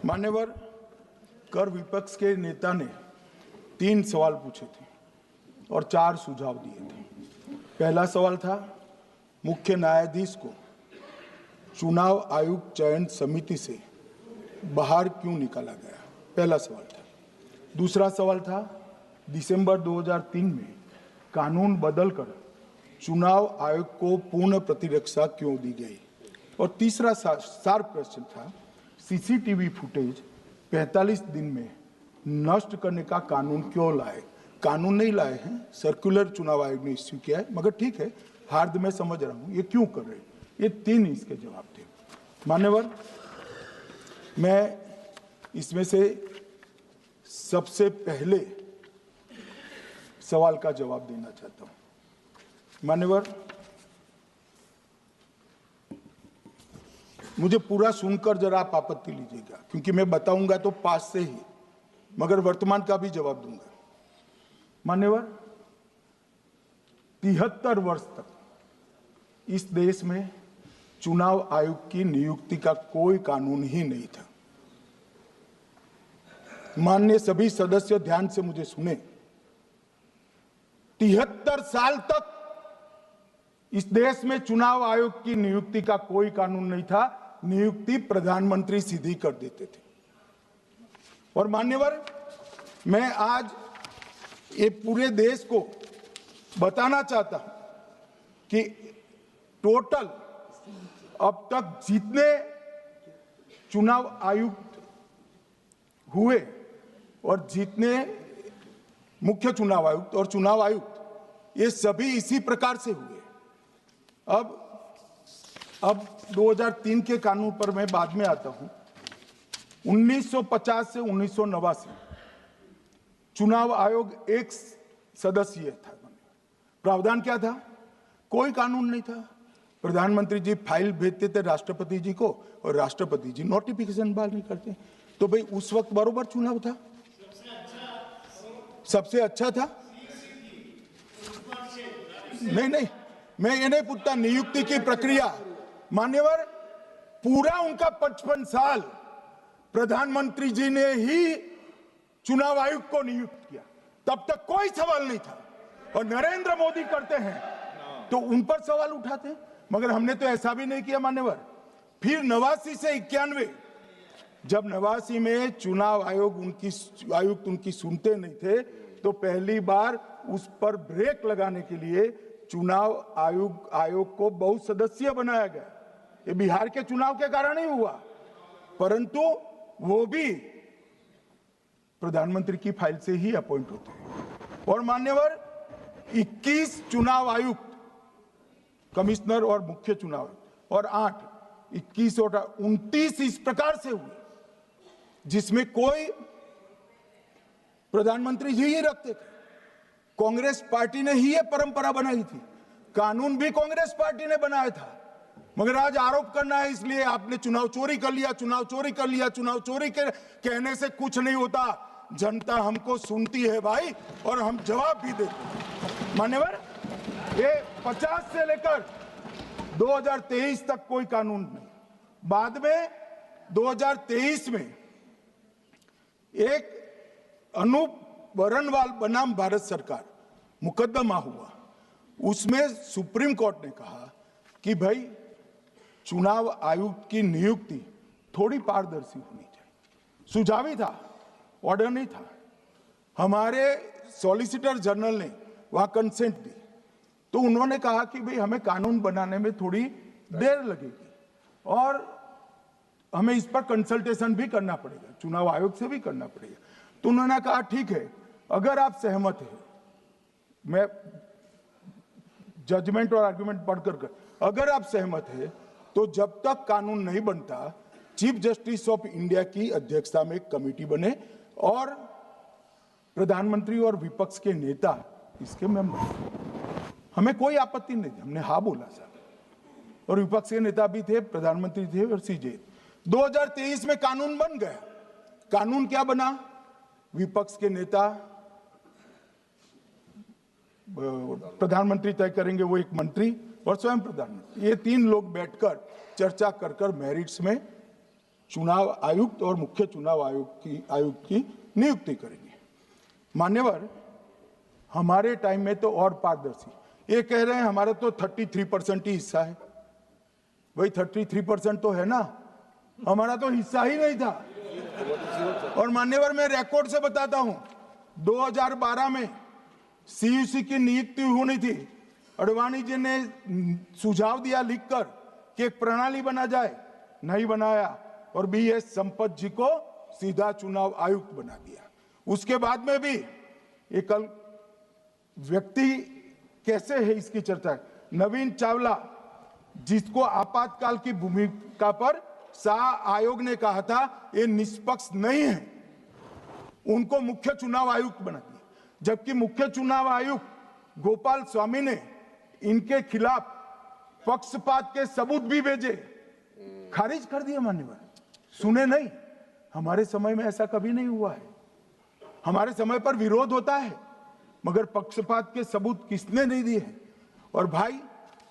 मान्यवर, कर विपक्ष के नेता ने 3 सवाल पूछे थे और 4 सुझाव दिए थे। पहला सवाल था, मुख्य न्यायाधीश को चुनाव आयोग चयन समिति से बाहर क्यों निकाला गया? पहला सवाल था। दूसरा सवाल था, दिसंबर 2003 में कानून बदलकर चुनाव आयोग को पूर्ण प्रतिरक्षा क्यों दी गई? और तीसरा शार्प क्वेश्चन था, सीसीटीवी फुटेज 45 दिन में नष्ट करने का कानून क्यों लाए? कानून नहीं लाए हैं, सर्कुलर चुनाव आयोग ने इश्यू किया है, मगर ठीक है, हार्द मैं समझ रहा हूं, ये क्यों कर रहे हैं? ये 3 इसके जवाब थे। मान्यवर, मैं इसमें से सबसे पहले सवाल का जवाब देना चाहता हूं। मान्यवर, मुझे पूरा सुनकर जरा आप आपत्ति लीजिएगा, क्योंकि मैं बताऊंगा तो पास से ही, मगर वर्तमान का भी जवाब दूंगा। मान्यवर, 73 वर्ष तक इस देश में चुनाव आयोग की नियुक्ति का कोई कानून ही नहीं था। माननीय सभी सदस्य ध्यान से मुझे सुने, 73 साल तक इस देश में चुनाव आयोग की नियुक्ति का कोई कानून नहीं था। नियुक्ति प्रधानमंत्री सीधी कर देते थे। और मान्यवर, मैं आज ये पूरे देश को बताना चाहता हूं कि टोटल अब तक जितने चुनाव आयुक्त हुए और जितने मुख्य चुनाव आयुक्त और चुनाव आयुक्त, ये सभी इसी प्रकार से हुए। अब 2003 के कानून पर मैं बाद में आता हूं। 1950 से 1989 चुनाव आयोग एक सदस्यीय था। प्रावधान क्या था? कोई कानून नहीं था। प्रधानमंत्री जी फाइल भेजते थे राष्ट्रपति जी को और राष्ट्रपति जी नोटिफिकेशन बहाल नहीं करते। तो भाई उस वक्त बरोबर चुनाव था, सबसे अच्छा था। नहीं, मैं ये नहीं पूछता नियुक्ति की प्रक्रिया। मान्यवर, पूरा उनका 55 साल प्रधानमंत्री जी ने ही चुनाव आयोग को नियुक्त किया, तब तक कोई सवाल नहीं था। और नरेंद्र मोदी करते हैं तो उन पर सवाल उठाते हैं, मगर हमने तो ऐसा भी नहीं किया। मान्यवर, फिर 89 से 91, जब 89 में चुनाव आयुक्त उनकी सुनते नहीं थे, तो पहली बार उस पर ब्रेक लगाने के लिए चुनाव आयोग को बहुसदस्यीय बनाया गया। ये बिहार के चुनाव के कारण ही हुआ, परंतु वो भी प्रधानमंत्री की फाइल से ही अपॉइंट होते हैं। और मान्यवर, 21 चुनाव आयुक्त, कमिश्नर और मुख्य चुनाव आयुक्त, और 8, 21 और 29 इस प्रकार से हुए जिसमें कोई प्रधानमंत्री जी ही रखते थे। कांग्रेस पार्टी ने ही ये परंपरा बनाई थी, कानून भी कांग्रेस पार्टी ने बनाया था। मगर आज आरोप करना है इसलिए आपने चुनाव चोरी कर लिया, चुनाव चोरी कर लिया, चुनाव चोरी के कहने से कुछ नहीं होता। जनता हमको सुनती है भाई, और हम जवाब भी देते हैं। मान्यवर, ये 50 से लेकर 2023 तक कोई कानून नहीं। बाद में 2023 में एक अनूप बरनवाल बनाम भारत सरकार मुकदमा हुआ। उसमें सुप्रीम कोर्ट ने कहा कि भाई चुनाव आयुक्त की नियुक्ति थोड़ी पारदर्शी होनी चाहिए। सुझावी था, ऑर्डर नहीं था। हमारे सॉलिसिटर जनरल ने वहां कंसेंट दी, तो उन्होंने कहा कि भाई हमें कानून बनाने में थोड़ी देर लगेगी और हमें इस पर कंसल्टेशन भी करना पड़ेगा, चुनाव आयोग से भी करना पड़ेगा। तो उन्होंने कहा ठीक है, अगर आप सहमत हैं, मैं जजमेंट और आर्गुमेंट पढ़कर, अगर आप सहमत हैं तो जब तक कानून नहीं बनता, चीफ जस्टिस ऑफ इंडिया की अध्यक्षता में एक कमेटी बने और प्रधानमंत्री और विपक्ष के नेता इसके मेंबर। हमें कोई आपत्ति नहीं थी, हमने हाँ बोला सर। और विपक्ष के नेता भी थे, प्रधानमंत्री थे और सीजे। 2023 में कानून बन गया। कानून क्या बना? विपक्ष के नेता, प्रधानमंत्री तय करेंगे, वो एक मंत्री और स्वयं प्रधानमंत्री, ये 3 लोग बैठकर चर्चा कर मेरिट्स में चुनाव आयुक्त और मुख्य चुनाव आयुक्त की नियुक्ति करेंगे। मान्यवर, हमारे टाइम में तो और पारदर्शी, ये कह रहे हैं हमारा तो 33% ही हिस्सा है। भाई 33% तो है ना, हमारा तो हिस्सा ही नहीं था। और मान्यवर, मैं रिकॉर्ड से बताता हूं, 2012 में सीयूसी की नियुक्ति होनी थी। अडवाणी जी ने सुझाव दिया लिखकर कि एक प्रणाली बना जाए, नहीं बनाया और बीएस संपत जी को सीधा चुनाव आयुक्त बना दिया। उसके बाद में भी एक व्यक्ति कैसे है इसकी चर्चा है। नवीन चावला, जिसको आपातकाल की भूमिका पर शाह आयोग ने कहा था ये निष्पक्ष नहीं है, उनको मुख्य चुनाव आयुक्त बना दिया। जबकि मुख्य चुनाव आयुक्त गोपाल स्वामी ने इनके खिलाफ पक्षपात के सबूत भी भेजे, खारिज कर दिए। मान्यवर, सुने नहीं, हमारे समय में ऐसा कभी नहीं हुआ है। हमारे समय पर विरोध होता है, मगर पक्षपात के सबूत किसने नहीं दिए हैं। और भाई,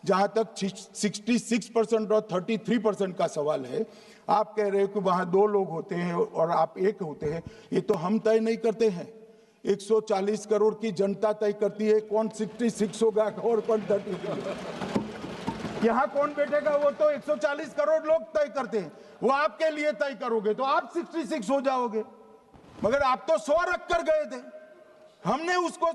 जहां तक 66% और 33% का सवाल है, आप कह रहे हो कि वहां 2 लोग होते हैं और आप 1 होते हैं, ये तो हम तय नहीं करते हैं। 140 करोड़ की जनता तय करती है कौन 66 होगा और कौन 33। यहाँ कौन बैठेगा वो तो 140 करोड़ लोग तय करते हैं। वो आपके लिए तय करोगे तो आप 66 हो जाओगे, मगर आप तो 100 रख कर गए थे, हमने उसको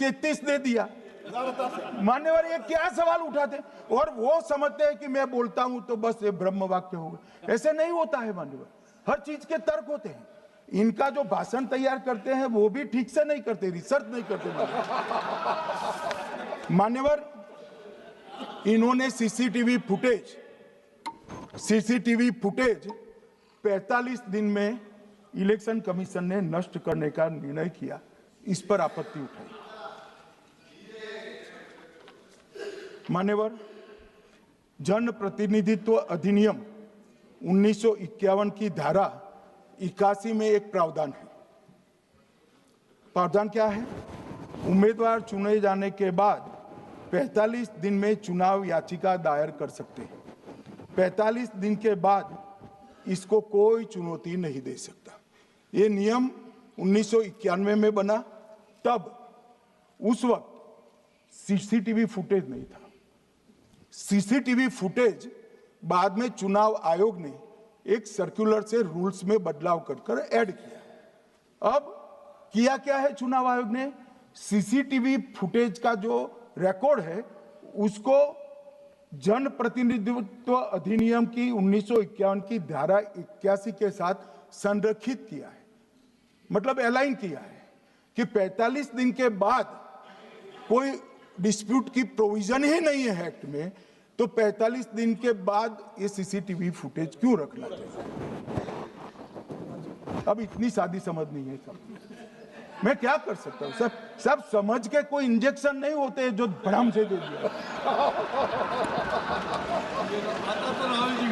33 दे दिया। मान्यवर, ये क्या सवाल उठाते, और वो समझते हैं कि मैं बोलता हूं तो बस ये ब्रह्म वाक्य होगा। ऐसे नहीं होता है मान्यवर, हर चीज के तर्क होते हैं। इनका जो भाषण तैयार करते हैं वो भी ठीक से नहीं करते, रिसर्च नहीं करते। मान्यवर, इन्होंने सीसीटीवी फुटेज 45 दिन में इलेक्शन कमीशन ने नष्ट करने का निर्णय किया, इस पर आपत्ति उठाई। मान्यवर, जन प्रतिनिधित्व अधिनियम 1951 की धारा 81 में एक प्रावधान है। प्रावधान क्या है? उम्मीदवार चुने जाने के बाद 45 दिन में चुनाव याचिका दायर कर सकते हैं। 45 दिन के बाद इसको कोई चुनौती नहीं दे सकता। ये नियम 1991 में बना, तब उस वक्त सीसीटीवी फुटेज नहीं था। सीसीटीवी फुटेज बाद में चुनाव आयोग ने एक सर्कुलर से रूल्स में बदलाव कर ऐड किया। अब किया क्या है चुनाव आयोग ने? सीसीटीवी फुटेज का जो रिकॉर्ड है उसको जन प्रतिनिधित्व अधिनियम की 1951 की धारा 81 के साथ संरक्षित किया है, मतलब अलाइन किया है कि 45 दिन के बाद कोई डिस्प्यूट की प्रोविजन ही नहीं है एक्ट में, तो 45 दिन के बाद ये सीसीटीवी फुटेज क्यों रखना चाहिए? अब इतनी सादी समझ नहीं है सब, मैं क्या कर सकता हूं? सब समझ के कोई इंजेक्शन नहीं होते जो भड़ाम से दे दिया।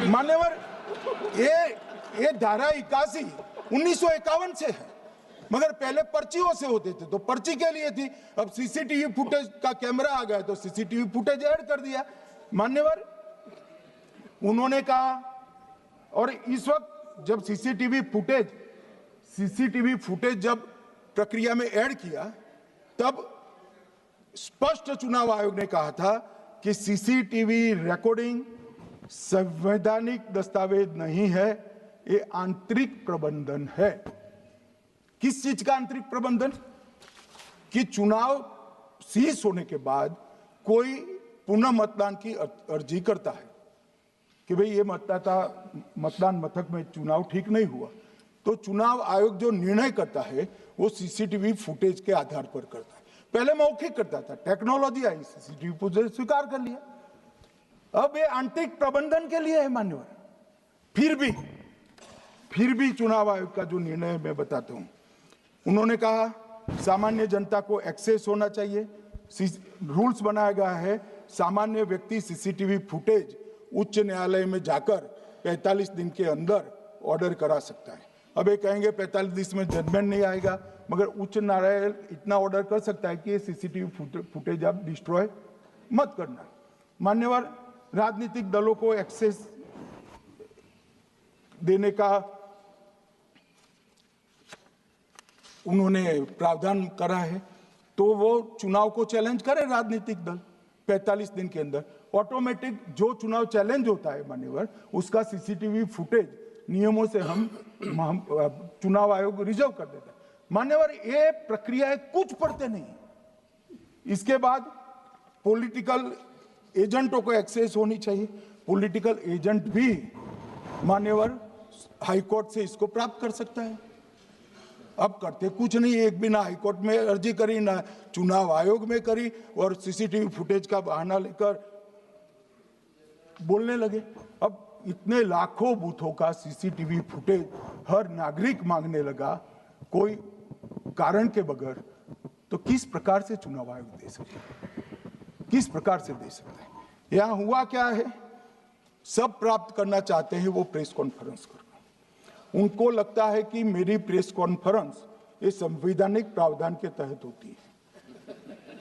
मान्यवर, ये धारा 81 1951 से है, मगर पहले पर्चियों से होते थे तो पर्ची के लिए थी। अब सीसीटीवी फुटेज का कैमरा आ गया तो सीसीटीवी फुटेज ऐड कर दिया। मान्यवर, उन्होंने कहा, और इस वक्त जब सीसीटीवी फुटेज जब प्रक्रिया में ऐड किया, तब स्पष्ट चुनाव आयोग ने कहा था कि सीसीटीवी रिकॉर्डिंग संवैधानिक दस्तावेज नहीं है, ये आंतरिक प्रबंधन है। किस चीज का आंतरिक प्रबंधन? कि चुनाव सीज होने के बाद कोई पुनः मतदान की अर्जी करता है कि भाई ये मतदान मथक में चुनाव ठीक नहीं हुआ, तो चुनाव आयोग जो निर्णय करता है वो सीसीटीवी फुटेज के आधार पर करता है। पहले मौखिक करता था, टेक्नोलॉजी आई, सीसीटीवी फुटेज स्वीकार कर लिया। अब ये आंतरिक प्रबंधन के लिए है मान्यवर। फिर भी चुनाव आयोग का जो निर्णय मैं बताता हूं, उन्होंने कहा सामान्य जनता को एक्सेस होना चाहिए। रूल्स बनाया गया है, सामान्य व्यक्ति सीसीटीवी फुटेज उच्च न्यायालय में जाकर 45 दिन के अंदर ऑर्डर करा सकता है। अब ये कहेंगे 45 दिन में जजमेंट नहीं आएगा, मगर उच्च न्यायालय इतना ऑर्डर कर सकता है कि ये सीसीटीवी फुटेज आप डिस्ट्रॉय मत करना। मान्यवर, राजनीतिक दलों को एक्सेस देने का उन्होंने प्रावधान करा है, तो वो चुनाव को चैलेंज करे राजनीतिक दल 45 दिन के अंदर। ऑटोमेटिक जो चुनाव चैलेंज होता है मान्यवर, उसका सीसीटीवी फुटेज नियमों से हम चुनाव आयोग रिजर्व कर देता है। मान्यवर, ये प्रक्रिया कुछ पढ़ते नहीं। इसके बाद पॉलिटिकल एजेंटों को एक्सेस होनी चाहिए। पॉलिटिकल एजेंट भी मान्यवर हाईकोर्ट से इसको प्राप्त कर सकता है। अब करते कुछ नहीं, एक भी ना हाईकोर्ट में अर्जी करी, ना चुनाव आयोग में करी, और सीसीटीवी फुटेज का बहाना लेकर बोलने लगे। अब इतने लाखों बूथों का सीसीटीवी फुटेज हर नागरिक मांगने लगा कोई कारण के बगैर, तो किस प्रकार से चुनाव आयोग दे सकता है? किस प्रकार से दे सकता है? यहां हुआ क्या है, सब प्राप्त करना चाहते हैं वो प्रेस कॉन्फ्रेंस कर। उनको लगता है कि मेरी प्रेस कॉन्फ्रेंस ये संवैधानिक प्रावधान के तहत होती है।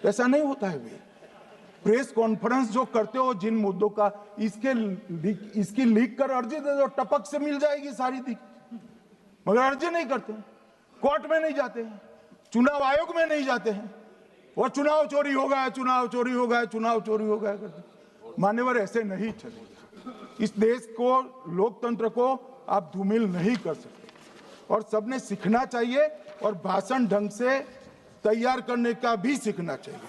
ऐसा नहीं होता है। वे प्रेस कॉन्फ्रेंस जो करते हो जिन मुद्दों का, इसकी लीक कर अर्जी दे दो, टपक से मिल जाएगी सारी दिख, मगर अर्जी नहीं करते, कोर्ट में नहीं जाते हैं, चुनाव आयोग में नहीं जाते हैं, और चुनाव चोरी हो गया, चुनाव चोरी हो गया, चुनाव चोरी हो गया करते। मान्यवर, ऐसे नहीं चलेगा। इस देश को, लोकतंत्र को आप धूमिल नहीं कर सकते, और सबने सीखना चाहिए, और भाषण ढंग से तैयार करने का भी सीखना चाहिए।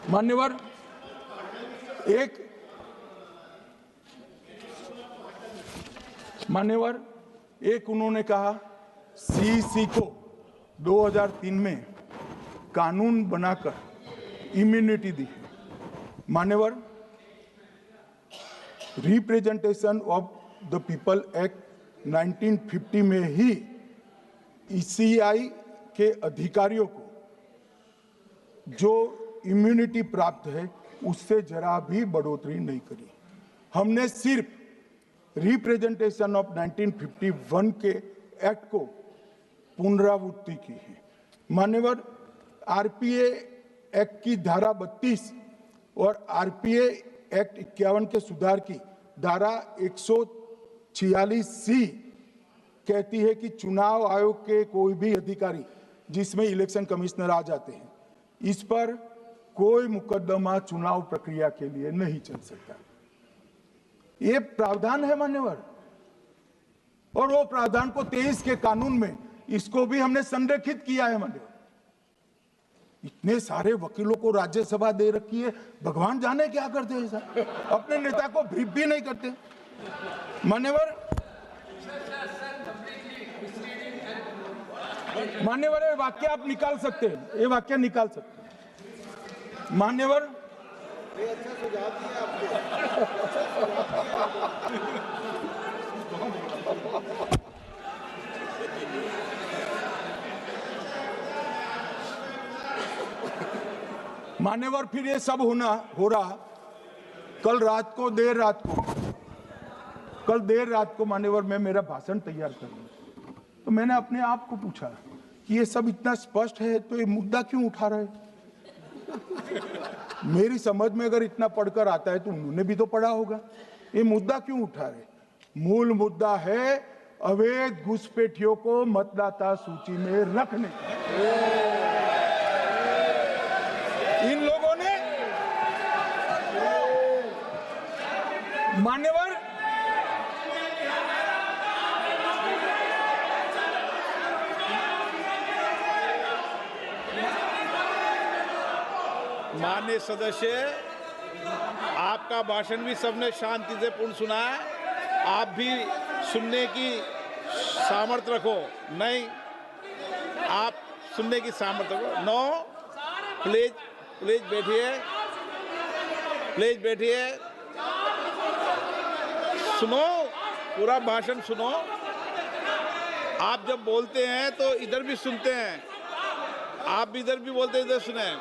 मान्यवर, एक उन्होंने कहा सीईसी को 2003 में कानून बनाकर इम्यूनिटी दी। मान्यवर, representation of the people act 1950 में ही ईसीआई के अधिकारियों को जो इम्यूनिटी प्राप्त है उससे जरा भी बढ़ोतरी नहीं करी। हमने सिर्फ रिप्रेजेंटेशन ऑफ 1951 के एक्ट को पुनरावृत्ति की है। मान्यवर, आरपीए एक्ट की धारा 32 और आरपीए एक्ट 51 के सुधार की धारा 146C कहती है कि चुनाव आयोग के कोई भी अधिकारी, जिसमें इलेक्शन कमिश्नर आ जाते हैं, इस पर कोई मुकदमा चुनाव प्रक्रिया के लिए नहीं चल सकता। ये प्रावधान है मान्यवर, और वो प्रावधान को 23 के कानून में इसको भी हमने संरेखित किया है मान्यवर। इतने सारे वकीलों को राज्यसभा दे रखी है, भगवान जाने क्या करते हैं ऐसा, अपने नेता को ब्रीफ भी नहीं करते। मान्यवर, ये वाक्य आप निकाल सकते हैं, ये वाक्य निकाल सकते हैं। मान्यवर, अच्छा सुझाव दिया आपने। मान्यवर, फिर ये सब हो रहा कल देर रात को मान्यवर मैं मेरा भाषण तैयार कर रहा, तो मैंने अपने आप को पूछा कि ये सब इतना स्पष्ट है तो ये मुद्दा क्यों उठा रहे। मेरी समझ में अगर इतना पढ़कर आता है तो उन्होंने भी तो पढ़ा होगा। ये मुद्दा क्यों उठा रहे? मूल मुद्दा है अवैध घुसपैठियों को मतदाता सूची में रखने। इन लोगों ने मान्यवर माननीय सदस्य, आपका भाषण भी सबने शांति से पूर्ण सुना है। आप भी सुनने की सामर्थ्य रखो। नहीं, आप सुनने की सामर्थ्य रखो। नो, प्लीज बैठिए, सुनो, पूरा भाषण सुनो। आप जब बोलते हैं तो इधर भी सुनते हैं, आप इधर भी बोलते हैं, इधर सुने।